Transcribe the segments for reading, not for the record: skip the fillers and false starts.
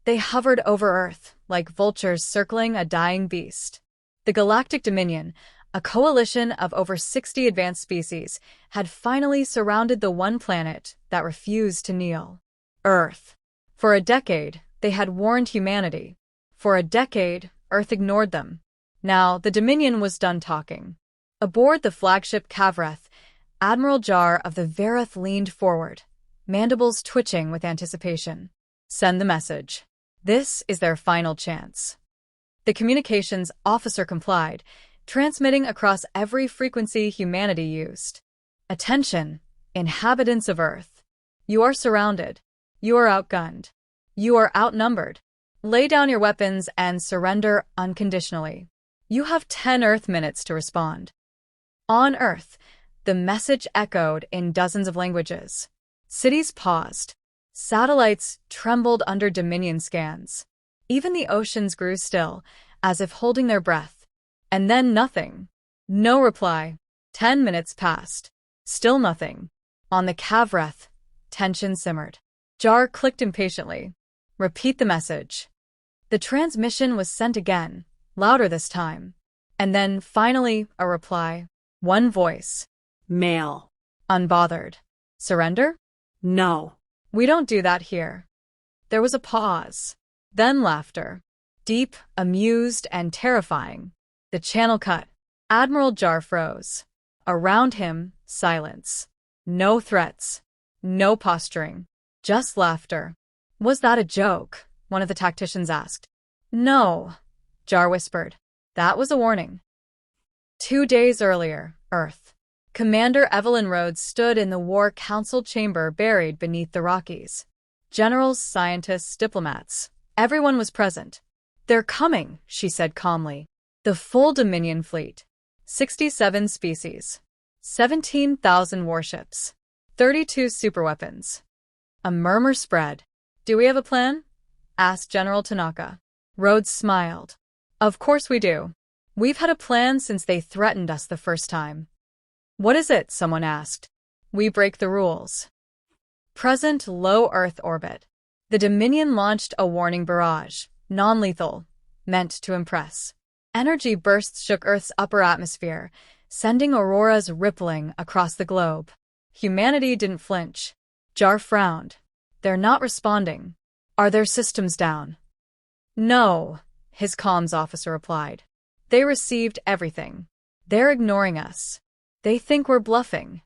They hovered over Earth, like vultures circling a dying beast. The Galactic Dominion, a coalition of over 60 advanced species, had finally surrounded the one planet that refused to kneel. Earth. For a decade, they had warned humanity. For a decade, Earth ignored them. Now, the Dominion was done talking. Aboard the flagship Kavreth, Admiral Jar of the Vareth leaned forward, mandibles twitching with anticipation. Send the message. This is their final chance. The communications officer complied, transmitting across every frequency humanity used. Attention, inhabitants of Earth. You are surrounded. You are outgunned. You are outnumbered. Lay down your weapons and surrender unconditionally. You have 10 Earth minutes to respond. On Earth, the message echoed in dozens of languages. Cities paused. Satellites trembled under Dominion scans. Even the oceans grew still, as if holding their breath. And then nothing. No reply. 10 minutes passed. Still nothing. On the Kavreth, tension simmered. Jar clicked impatiently. Repeat the message. The transmission was sent again, louder this time. And then, finally, a reply. One voice. Mail. Unbothered. Surrender? No. We don't do that here. There was a pause. Then laughter. Deep, amused, and terrifying. The channel cut. Admiral Jar froze. Around him, silence. No threats. No posturing. Just laughter. Was that a joke? One of the tacticians asked. No, Jar whispered. That was a warning. 2 days earlier, Earth. Commander Evelyn Rhodes stood in the War Council chamber buried beneath the Rockies. Generals, scientists, diplomats. Everyone was present. They're coming, she said calmly. The full Dominion fleet. 67 species. 17,000 warships. 32 superweapons. A murmur spread. Do we have a plan? Asked General Tanaka. Rhodes smiled. Of course we do. We've had a plan since they threatened us the first time. What is it? Someone asked. We break the rules. Present low Earth orbit. The Dominion launched a warning barrage, non-lethal, meant to impress. Energy bursts shook Earth's upper atmosphere, sending auroras rippling across the globe. Humanity didn't flinch. Jar frowned. They're not responding. Are their systems down? No, his comms officer replied. They received everything. They're ignoring us. They think we're bluffing.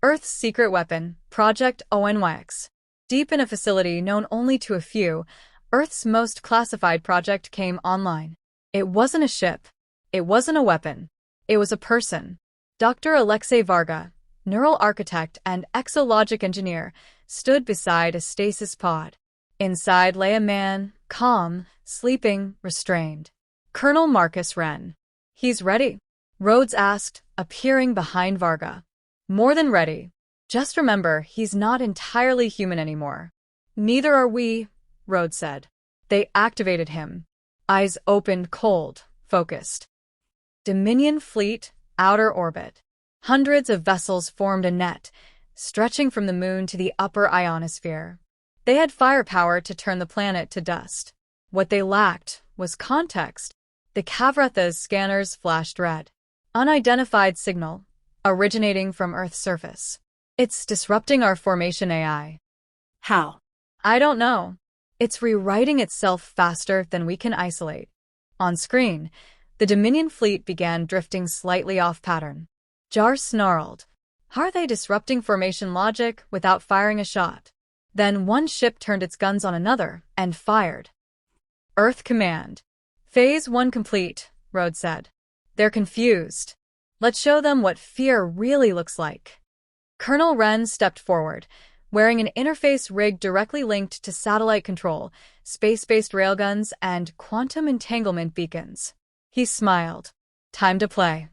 Earth's secret weapon, Project ONYX. Deep in a facility known only to a few, Earth's most classified project came online. It wasn't a ship. It wasn't a weapon. It was a person. Dr. Alexei Varga, neural architect and exologic engineer, stood beside a stasis pod. Inside lay a man, calm, sleeping, restrained. Colonel Marcus Wren. He's ready? Rhodes asked, appearing behind Varga. More than ready. Just remember, he's not entirely human anymore. Neither are we, Rhodes said. They activated him. Eyes opened, cold, focused. Dominion fleet, outer orbit. Hundreds of vessels formed a net, stretching from the moon to the upper ionosphere. They had firepower to turn the planet to dust. What they lacked was context. The Kavretha's scanners flashed red. Unidentified signal, originating from Earth's surface. It's disrupting our formation AI. How? I don't know. It's rewriting itself faster than we can isolate. On screen, the Dominion fleet began drifting slightly off pattern. Jar snarled. Are they disrupting formation logic without firing a shot? Then one ship turned its guns on another and fired. Earth Command. Phase 1 complete, Rhodes said. They're confused. Let's show them what fear really looks like. Colonel Wren stepped forward, wearing an interface rig directly linked to satellite control, space-based railguns, and quantum entanglement beacons. He smiled. Time to play.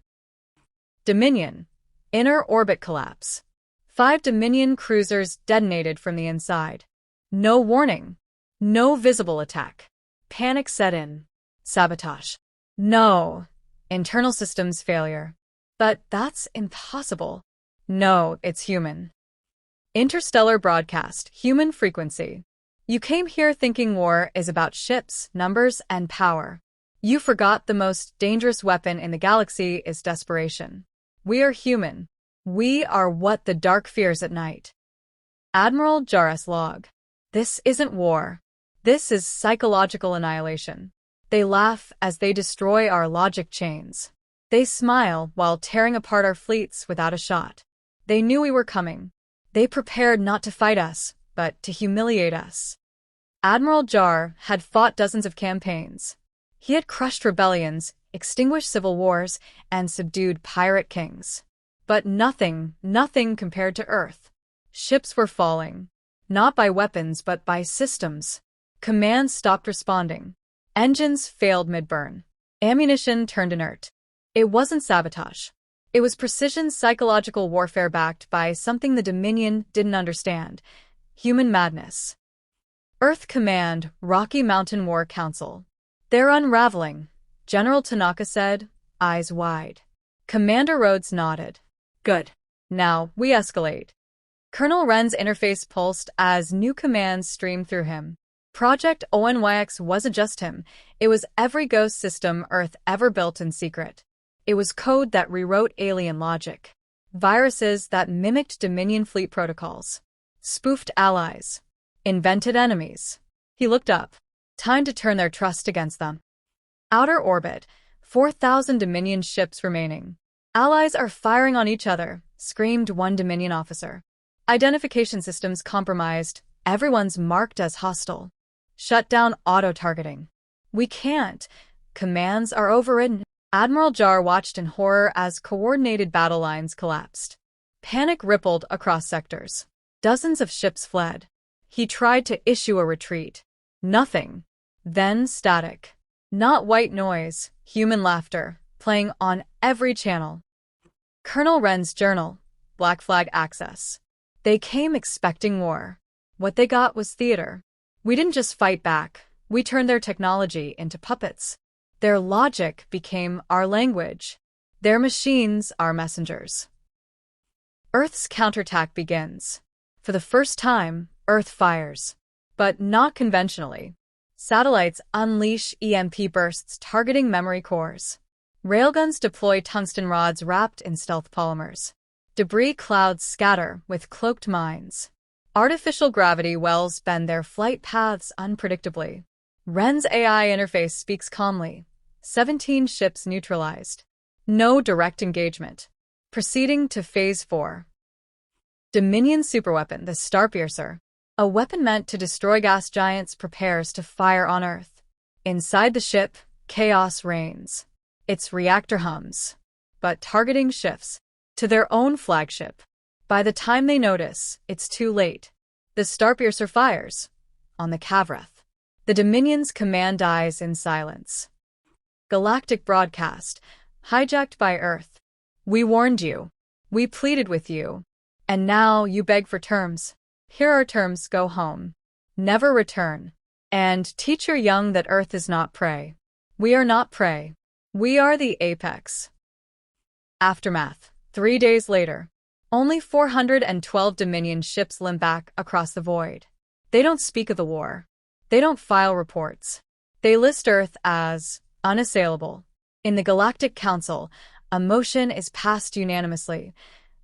Dominion. Inner orbit collapse. 5 Dominion cruisers detonated from the inside. No warning. No visible attack. Panic set in. Sabotage. No. Internal systems failure. But that's impossible. No, it's human. Interstellar broadcast, human frequency. You came here thinking war is about ships, numbers, and power. You forgot the most dangerous weapon in the galaxy is desperation. We are human. We are what the dark fears at night. Admiral Jarrus log. This isn't war. This is psychological annihilation. They laugh as they destroy our logic chains. They smile while tearing apart our fleets without a shot. They knew we were coming. They prepared not to fight us, but to humiliate us. Admiral Jar had fought dozens of campaigns. He had crushed rebellions, extinguished civil wars, and subdued pirate kings. But nothing compared to Earth. Ships were falling. Not by weapons, but by systems. Commands stopped responding. Engines failed mid-burn. Ammunition turned inert. It wasn't sabotage. It was precision psychological warfare backed by something the Dominion didn't understand: human madness. Earth Command, Rocky Mountain War Council. They're unraveling, General Tanaka said, eyes wide. Commander Rhodes nodded. Good. Now, we escalate. Colonel Wren's interface pulsed as new commands streamed through him. Project ONYX wasn't just him. It was every ghost system Earth ever built in secret. It was code that rewrote alien logic. Viruses that mimicked Dominion fleet protocols. Spoofed allies. Invented enemies. He looked up. Time to turn their trust against them. Outer orbit. 4,000 Dominion ships remaining. Allies are firing on each other, screamed one Dominion officer. Identification systems compromised. Everyone's marked as hostile. Shut down auto-targeting. We can't. Commands are overridden. Admiral Jar watched in horror as coordinated battle lines collapsed. Panic rippled across sectors. Dozens of ships fled. He tried to issue a retreat. Nothing. Then static. Not white noise, human laughter, playing on every channel. Colonel Wren's journal. Black flag access. They came expecting war. What they got was theater. We didn't just fight back. We turned their technology into puppets. Their logic became our language. Their machines our messengers. Earth's counterattack begins. For the first time, Earth fires. But not conventionally. Satellites unleash EMP bursts targeting memory cores. Railguns deploy tungsten rods wrapped in stealth polymers. Debris clouds scatter with cloaked mines. Artificial gravity wells bend their flight paths unpredictably. Wren's AI interface speaks calmly. 17 ships neutralized. No direct engagement. Proceeding to Phase 4. Dominion superweapon, the Starpiercer. A weapon meant to destroy gas giants prepares to fire on Earth. Inside the ship, chaos reigns. Its reactor hums. But targeting shifts to their own flagship. By the time they notice, it's too late. The Starpiercer fires on the Cavreth. The Dominion's command dies in silence. Galactic broadcast, hijacked by Earth. We warned you. We pleaded with you. And now you beg for terms. Here are terms: go home. Never return. And teach your young that Earth is not prey. We are not prey. We are the apex. Aftermath. 3 days later. Only 412 Dominion ships limp back across the void. They don't speak of the war. They don't file reports. They list Earth as unassailable. In the Galactic Council, a motion is passed unanimously.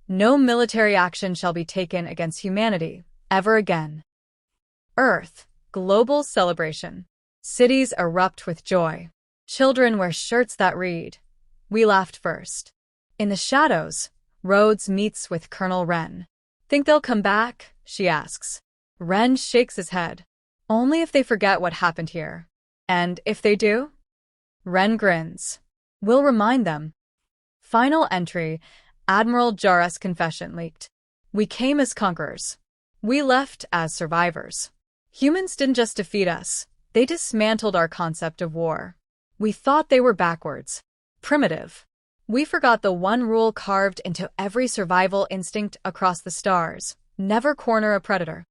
No military action shall be taken against humanity, ever again. Earth. Global celebration. Cities erupt with joy. Children wear shirts that read, "We laughed first." In the shadows, Rhodes meets with Colonel Wren. Think they'll come back? She asks. Wren shakes his head. Only if they forget what happened here. And if they do? Wren grins. We'll remind them. Final entry. Admiral Jarrus' confession leaked. We came as conquerors. We left as survivors. Humans didn't just defeat us. They dismantled our concept of war. We thought they were backwards. Primitive. We forgot the one rule carved into every survival instinct across the stars: never corner a predator.